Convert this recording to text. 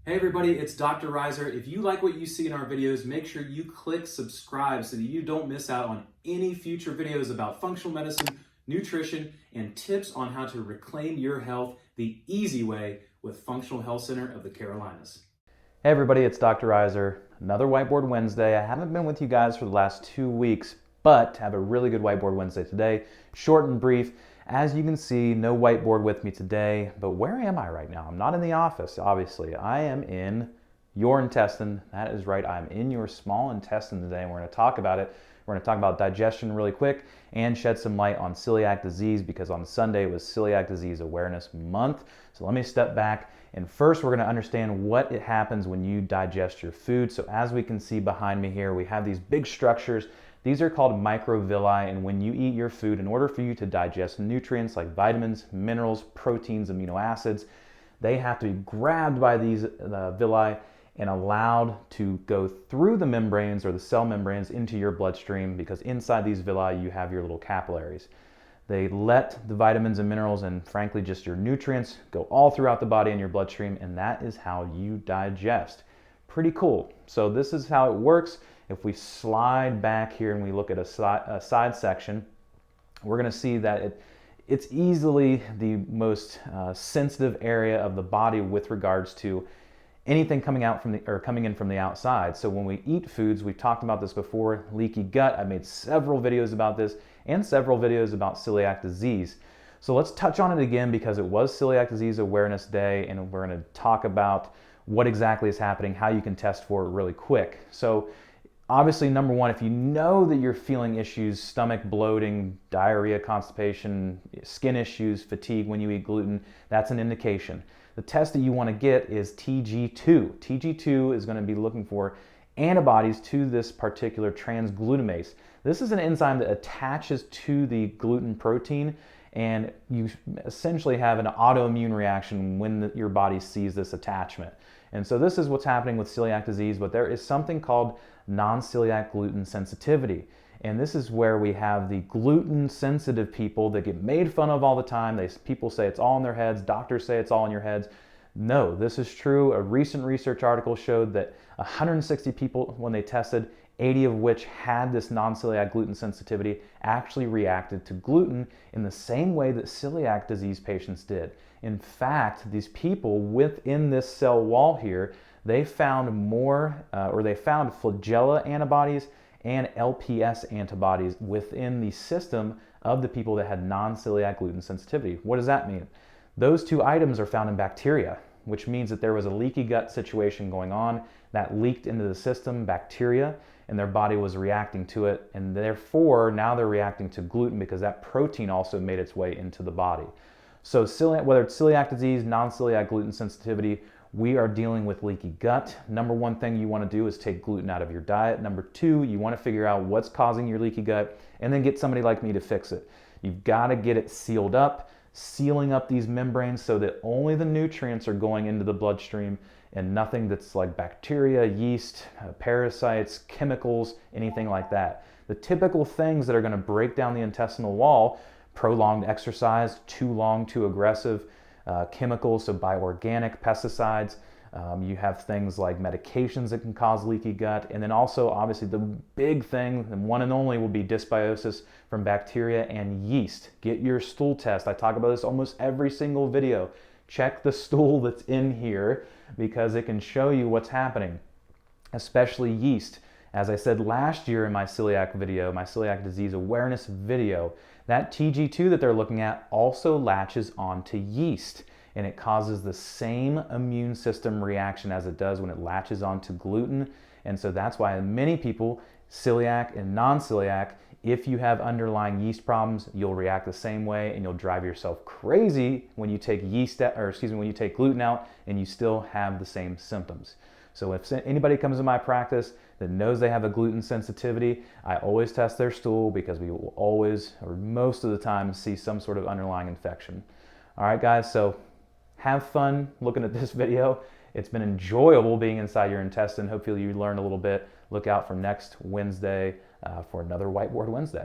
Hey everybody, it's Dr. Reiser. If you like what you see in our videos, make sure you click subscribe so that you don't miss out on any future videos about functional medicine, nutrition, and tips on how to reclaim your health the easy way with Functional Health Center of the Carolinas. Hey everybody, it's Dr. Reiser. Another Whiteboard Wednesday. I haven't been with you guys for the last 2 weeks, but have a really good Whiteboard Wednesday today. Short and brief. As you can see, no whiteboard with me today, but where am I right now? I'm not in the office, obviously. I am in your intestine. That is right, I'm in your small intestine today, and we're going to talk about it. We're going to talk about digestion really quick and shed some light on celiac disease, because on Sunday was Celiac Disease Awareness Month. So let me step back, and first we're going to understand what it happens when you digest your food. So as we can see behind me here, we have these big structures. These are called microvilli, and when you eat your food, in order for you to digest nutrients like vitamins, minerals, proteins, amino acids, they have to be grabbed by these villi and allowed to go through the membranes or the cell membranes into your bloodstream, because inside these villi you have your little capillaries. They let the vitamins and minerals and frankly just your nutrients go all throughout the body and your bloodstream, and that is how you digest. Pretty cool. So this is how it works. If we slide back here and we look at a side section, we're going to see that it's easily the most sensitive area of the body with regards to anything coming in from the outside. So when we eat foods, we've talked about this before, leaky gut. I made several videos about this and several videos about celiac disease. So let's touch on it again, because it was Celiac Disease Awareness Day, and we're going to talk about what exactly is happening, how you can test for it really quick. So obviously, number one, if you know that you're feeling issues, stomach bloating, diarrhea, constipation, skin issues, fatigue when you eat gluten, that's an indication. The test that you want to get is TG2. TG2 is going to be looking for antibodies to this particular transglutamase. This is an enzyme that attaches to the gluten protein, and you essentially have an autoimmune reaction when your body sees this attachment. And so this is what's happening with celiac disease, but there is something called non-celiac gluten sensitivity. And this is where we have the gluten sensitive people that get made fun of all the time. People say it's all in their heads, doctors say it's all in your heads. No, this is true. A recent research article showed that 160 people, when they tested, 80 of which had this non-celiac gluten sensitivity, actually reacted to gluten in the same way that celiac disease patients did. In fact, these people within this cell wall here, they found found flagella antibodies and LPS antibodies within the system of the people that had non-celiac gluten sensitivity. What does that mean? Those two items are found in bacteria, which means that there was a leaky gut situation going on that leaked into the system, bacteria, and their body was reacting to it, and therefore now they're reacting to gluten because that protein also made its way into the body. So whether it's celiac disease, non-celiac gluten sensitivity, we are dealing with leaky gut. Number one thing you want to do is take gluten out of your diet. Number two, you want to figure out what's causing your leaky gut and then get somebody like me to fix it. You've got to get it sealed up, sealing up these membranes so that only the nutrients are going into the bloodstream and nothing that's like bacteria, yeast, parasites, chemicals, anything like that. The typical things that are going to break down the intestinal wall: prolonged exercise, too long, too aggressive, chemicals, so bioorganic pesticides. You have things like medications that can cause leaky gut. And then also, obviously, the big thing, and one and only, will be dysbiosis from bacteria and yeast. Get your stool test. I talk about this almost every single video. Check the stool that's in here, because it can show you what's happening, especially yeast. As I said last year in my celiac video, my celiac disease awareness video, that TG2 that they're looking at also latches onto yeast, and it causes the same immune system reaction as it does when it latches onto gluten. And so that's why many people, celiac and non-celiac, if you have underlying yeast problems, you'll react the same way, and you'll drive yourself crazy when you take when you take gluten out and you still have the same symptoms. So if anybody comes in my practice that knows they have a gluten sensitivity, I always test their stool, because we will always, or most of the time, see some sort of underlying infection. All right, guys, so have fun looking at this video. It's been enjoyable being inside your intestine. Hopefully you learned a little bit. Look out for next Wednesday for another Whiteboard Wednesday.